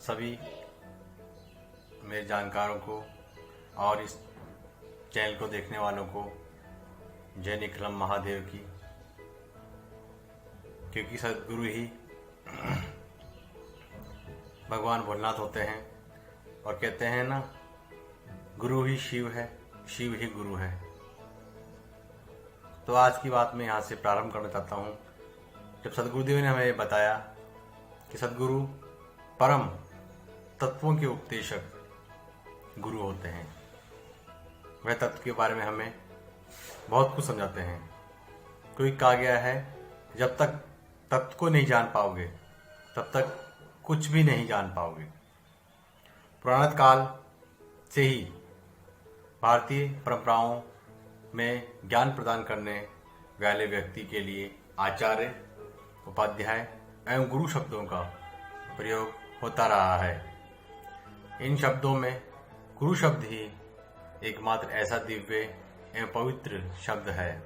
सभी मेरे जानकारों को और इस चैनल को देखने वालों को जय निकलम महादेव की, क्योंकि सदगुरु ही भगवान भोलेनाथ होते हैं और कहते हैं ना, गुरु ही शिव है, शिव ही गुरु है। तो आज की बात मैं यहाँ से प्रारंभ करना चाहता हूँ। जब सदगुरुदेव ने हमें बताया कि सदगुरु परम तत्वों के उपदेशक गुरु होते हैं, वह तत्व के बारे में हमें बहुत कुछ समझाते हैं। कोई कहा गया है, जब तक तत्व को नहीं जान पाओगे तब तक कुछ भी नहीं जान पाओगे। पुराण काल से ही भारतीय परंपराओं में ज्ञान प्रदान करने वाले व्यक्ति के लिए आचार्य, उपाध्याय एवं गुरु शब्दों का प्रयोग होता रहा है। इन शब्दों में गुरु शब्द ही एकमात्र ऐसा दिव्य एवं पवित्र शब्द है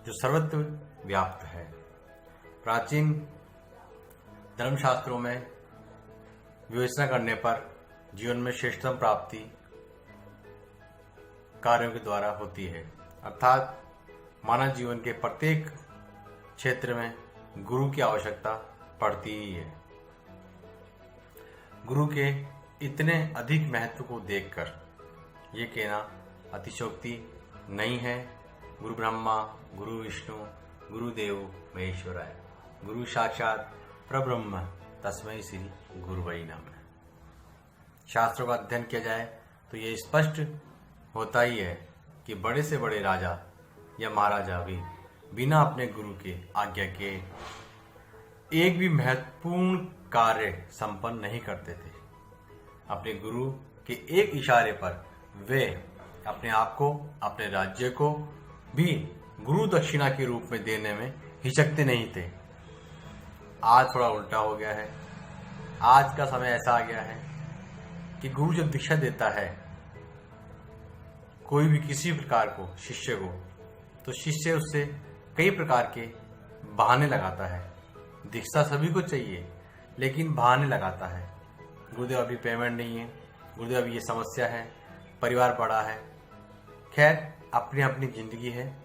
जो सर्वत्र व्याप्त है। प्राचीन धर्मशास्त्रों में विवेचना करने पर जीवन में श्रेष्ठतम प्राप्ति कार्यों के द्वारा होती है, अर्थात मानव जीवन के प्रत्येक क्षेत्र में गुरु की आवश्यकता पड़ती ही है। गुरु के इतने अधिक महत्व को देखकर ये कहना अतिशयोक्ति नहीं है। गुरु ब्रह्मा, गुरु विष्णु, गुरुदेव महेश्वराय, गुरु साक्षात परब्रह्म तस्मै श्री गुरुवै नमः। शास्त्रों का अध्ययन किया जाए तो ये स्पष्ट होता ही है कि बड़े से बड़े राजा या महाराजा भी बिना अपने गुरु के आज्ञा के एक भी महत्वपूर्ण कार्य संपन्न नहीं करते थे। अपने गुरु के एक इशारे पर वे अपने आप को, अपने राज्य को भी गुरु दक्षिणा के रूप में देने में हिचकते नहीं थे। आज थोड़ा उल्टा हो गया है। आज का समय ऐसा आ गया है कि गुरु जब दीक्षा देता है कोई भी किसी प्रकार को शिष्य को, तो शिष्य उससे कई प्रकार के बहाने लगाता है। दीक्षा सभी को चाहिए, लेकिन बहाने लगाता है। गुरुदेव अभी पेमेंट नहीं है, गुरुदेव अभी ये समस्या है, परिवार बड़ा है। खैर, अपनी अपनी जिंदगी है,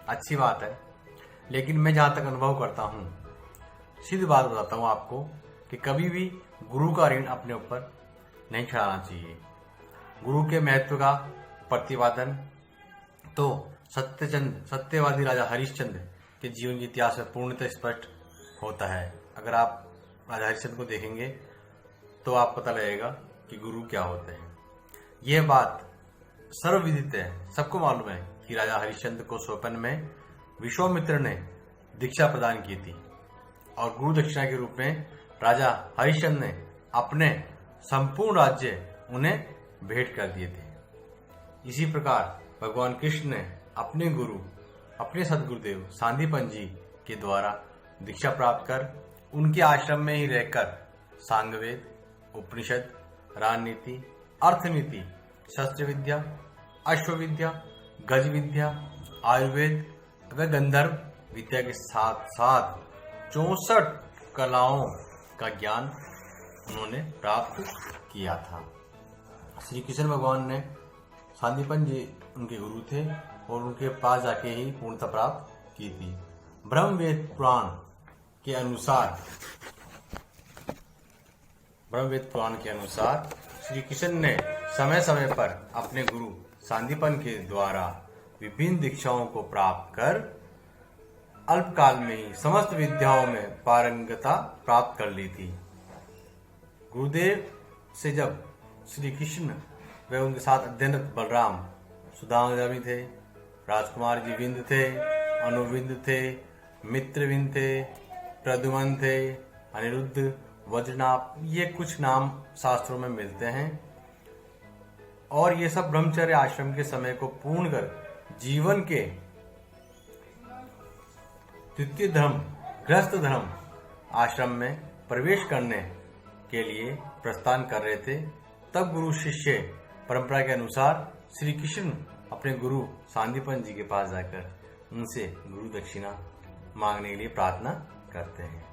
अच्छी बात है। लेकिन मैं जहाँ तक अनुभव करता हूँ, सीधी बात बताता हूँ आपको कि कभी भी गुरु का ऋण अपने ऊपर नहीं चढ़ाना चाहिए। गुरु के महत्व का प्रतिपादन तो सत्यवादी राजा हरिश्चंद्र के जीवन के इतिहास में पूर्णतः स्पष्ट होता है। अगर आप राजा हरिश्चंद्र को देखेंगे तो आप पता लगेगा कि गुरु क्या होते हैं। यह बात सर्वविदित है, सबको मालूम है कि राजा हरिश्चंद्र को स्वप्न में विश्वामित्र ने दीक्षा प्रदान की थी और गुरु दक्षिणा के रूप में राजा हरिश्चंद्र ने अपने संपूर्ण राज्य उन्हें भेंट कर दिए थे। इसी प्रकार भगवान कृष्ण ने अपने गुरु, अपने सदगुरुदेव सांदीपन जी के द्वारा दीक्षा प्राप्त कर उनके आश्रम में ही रहकर सांगवेद, उपनिषद, राजनीति, अर्थनीति, शस्त्र विद्या, अश्वविद्या, गज विद्या, आयुर्वेद व गंधर्व विद्या के साथ साथ 64 कलाओं का ज्ञान उन्होंने प्राप्त किया था। श्री कृष्ण भगवान ने सांदीपन जी उनके गुरु थे और उनके पास जाके ही पूर्णता प्राप्त की थी। ब्रह्मवेद पुराण के अनुसार श्री कृष्ण ने समय समय पर अपने गुरु सांदीपन के द्वारा विभिन्न दीक्षाओं को प्राप्त कर अल्पकाल में ही समस्त विद्याओं में पारंगता प्राप्त कर ली थी। गुरुदेव से जब श्री कृष्ण व उनके साथ अध्ययनरत बलराम, सुदामा थे, राजकुमार जी विंद थे, अनुविंद थे, मित्रविंद थे, प्रद्युमन थे, अनिरुद्ध, वज्रनाभ, ये कुछ नाम शास्त्रों में मिलते हैं। और ये सब ब्रह्मचर्य आश्रम के समय को पूर्ण कर जीवन के द्वितीय धर्म, गृहस्थ धर्म आश्रम में प्रवेश करने के लिए प्रस्थान कर रहे थे। तब गुरु शिष्य परंपरा के अनुसार श्री कृष्ण अपने गुरु सांदीपन जी के पास जाकर उनसे गुरु दक्षिणा मांगने के लिए प्रार्थना करते हैं।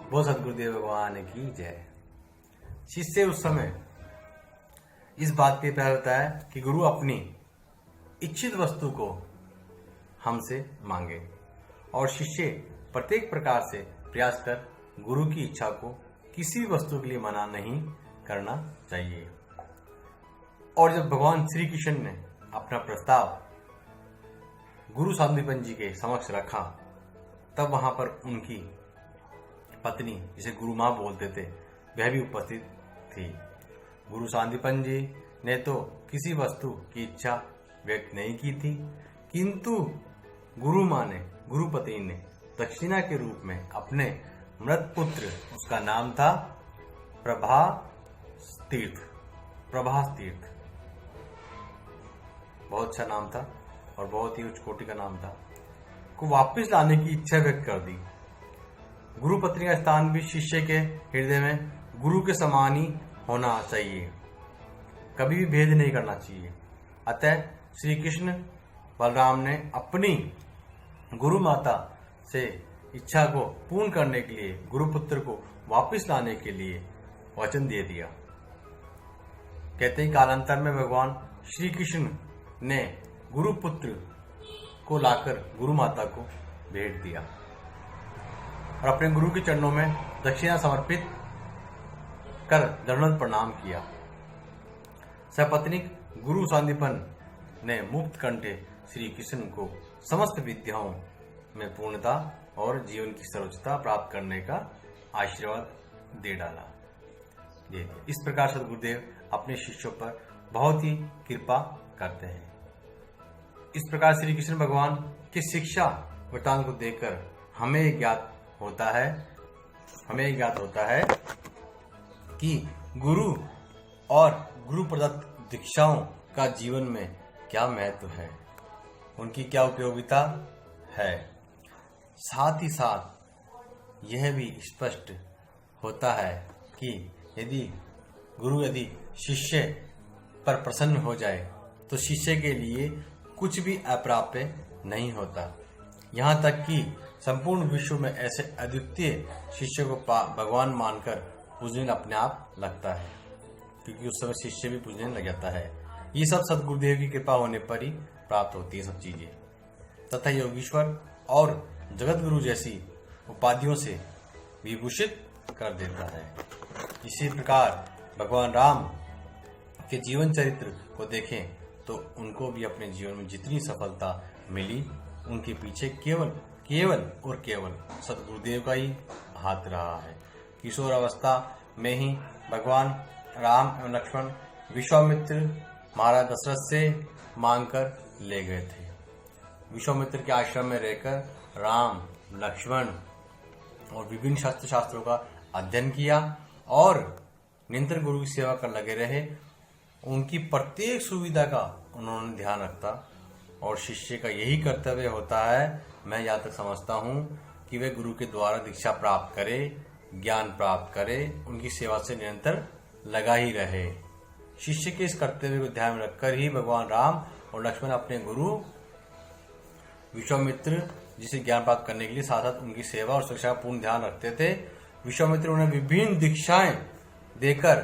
वो सदगुरुदेव भगवान की जय। शिष्य उस समय इस बात पे प्यार होता है कि गुरु अपनी इच्छित वस्तु को हमसे मांगे, और शिष्य प्रत्येक प्रकार से प्रयास कर गुरु की इच्छा को किसी वस्तु के लिए मना नहीं करना चाहिए। और जब भगवान श्री कृष्ण ने अपना प्रस्ताव गुरु सांदीपन जी के समक्ष रखा, तब वहां पर उनकी पत्नी, जिसे गुरु मां बोलते थे, वह भी उपस्थित थी। गुरु सांदीपन जी ने तो किसी वस्तु की इच्छा व्यक्त नहीं की थी, किंतु गुरु मां ने, गुरु पत्नी ने दक्षिणा के रूप में अपने मृत पुत्र, उसका नाम था प्रभास तीर्थ, बहुत अच्छा नाम था और बहुत ही उच्च कोटि का नाम था, को वापस लाने की इच्छा व्यक्त कर दी। गुरु पत्नी का स्थान भी शिष्य के हृदय में गुरु के समान ही होना चाहिए, कभी भी भेद नहीं करना चाहिए। अतः श्री कृष्ण बलराम ने अपनी गुरु माता से इच्छा को पूर्ण करने के लिए, गुरुपुत्र को वापस लाने के लिए वचन दे दिया। कहते हैं कालांतर में भगवान श्री कृष्ण ने गुरुपुत्र को लाकर गुरु माता को भेंट दिया और अपने गुरु के चरणों में दक्षिणा समर्पित कर दंडवत प्रणाम किया। सपत्नीक गुरु सांदीपन ने मुक्त कंठे श्री कृष्ण को समस्त विद्याओं में पूर्णता और जीवन की सर्वोच्चता प्राप्त करने का आशीर्वाद दे डाला। इस प्रकार सद्गुरुदेव अपने शिष्यों पर बहुत ही कृपा करते हैं। इस प्रकार श्री कृष्ण भगवान की शिक्षा वृत्तांत को देखकर हमें ज्ञात होता है कि गुरु और गुरु प्रदत्त दीक्षाओं का जीवन में क्या महत्व है, उनकी क्या उपयोगिता है। साथ ही साथ यह भी स्पष्ट होता है कि यदि शिष्य पर प्रसन्न हो जाए तो शिष्य के लिए कुछ भी अप्राप्य नहीं होता। यहाँ तक कि संपूर्ण विश्व में ऐसे अद्वितीय शिष्य को भगवान मानकर पूजने अपने आप लगता है, क्योंकि उस समय शिष्य भी पूजने लग जाता है। ये सब सद्गुरुदेव की कृपा होने पर ही प्राप्त होती है सब चीजें, तथा योगीश्वर और जगत गुरु जैसी उपाधियों से विभूषित कर देता है। इसी प्रकार भगवान राम के जीवन चरित्र को देखें तो उनको भी अपने जीवन में जितनी सफलता मिली, उनके पीछे केवल सद्गुरुदेव का ही हाथ रहा है। किशोर अवस्था में ही भगवान राम एवं लक्ष्मण विश्वामित्र महाराज दशरथ से मांगकर ले गए थे। विश्वामित्र के आश्रम में रहकर राम, लक्ष्मण और विभिन्न शास्त्रों का अध्ययन किया और निरंतर गुरु की सेवा कर लगे रहे। उनकी प्रत्येक सुविधा का उन्होंने ध्यान रखता और शिष्य का यही कर्तव्य होता है, मैं यहाँ तक समझता हूँ, कि वे गुरु के द्वारा दीक्षा प्राप्त करे, ज्ञान प्राप्त करे, उनकी सेवा से निरंतर लगा ही रहे। शिष्य के इस कर्तव्य को ध्यान में रखकर ही भगवान राम और लक्ष्मण अपने गुरु विश्वामित्र जिसे ज्ञान प्राप्त करने के लिए साथ साथ उनकी सेवा और सुरक्षा का पूर्ण ध्यान रखते थे। विश्वामित्र उन्हें विभिन्न दीक्षाएं देकर,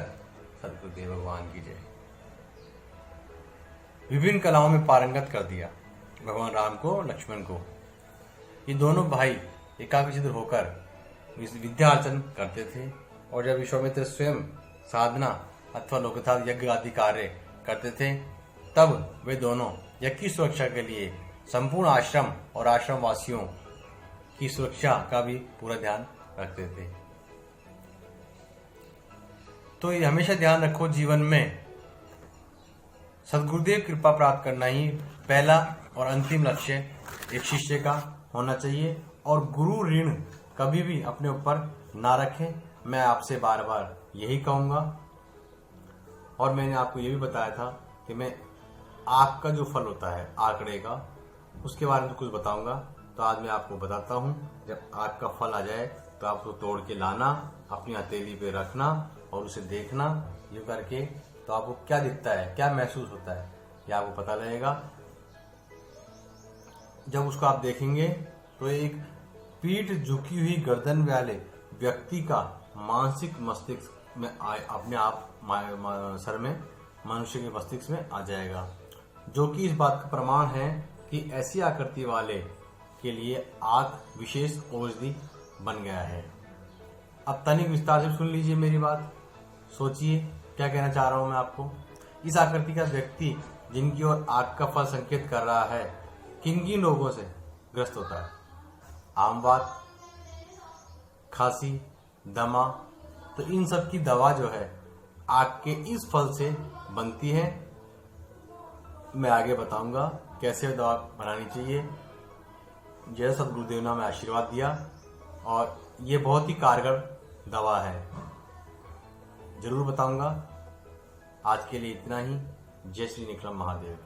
सद्गुरुदेव भगवान की जय, विभिन्न कलाओं में पारंगत कर दिया भगवान राम को, लक्ष्मण को। ये दोनों भाई एकाग्रचित्त होकर विद्या अर्चन करते थे और जब विश्वामित्र स्वयं साधना अथवा लोकथात यज्ञ आदि कार्य करते थे, तब वे दोनों यज्ञ की सुरक्षा के लिए संपूर्ण आश्रम और आश्रम वासियों की सुरक्षा का भी पूरा ध्यान रखते थे। तो ये हमेशा ध्यान रखो, जीवन में सद्गुरुदेव कृपा प्राप्त करना ही पहला और अंतिम लक्ष्य एक शिष्य का होना चाहिए और गुरु ऋण कभी भी अपने ऊपर ना रखें। मैं आपसे बार बार यही कहूंगा और मैंने आपको ये भी बताया था कि मैं आँख का जो फल होता है आंकड़े का, उसके बारे में कुछ बताऊंगा। तो आज मैं आपको बताता हूँ, जब आँख का फल आ जाए तो आपको तोड़ के लाना, अपनी हथेली पे रखना और उसे देखना, यूं करके, तो आपको क्या दिखता है, क्या महसूस होता है, यह आपको पता लगेगा। जब उसको आप देखेंगे तो एक पीठ झुकी हुई गर्दन वाले व्यक्ति का मानसिक मस्तिष्क में अपने आप सर में मनुष्य के मस्तिष्क में आ जाएगा, जो कि इस बात का प्रमाण है कि ऐसी आकृति वाले के लिए आग विशेष औषधि बन गया है। अब तनिक विस्तार से सुन लीजिए मेरी बात, सोचिए क्या कहना चाह रहा हूं मैं आपको। इस आकृति का व्यक्ति जिनकी ओर आग का फल संकेत कर रहा है, किन किन रोगों से ग्रस्त होता है? आम बात, खांसी, दमा। तो इन सब की दवा जो है आग के इस फल से बनती है। मैं आगे बताऊंगा कैसे दवा बनानी चाहिए। जैसा सदगुरुदेव ने हमें आशीर्वाद दिया, और ये बहुत ही कारगर दवा है, जरूर बताऊंगा। आज के लिए इतना ही। जय श्री निकलम महादेव।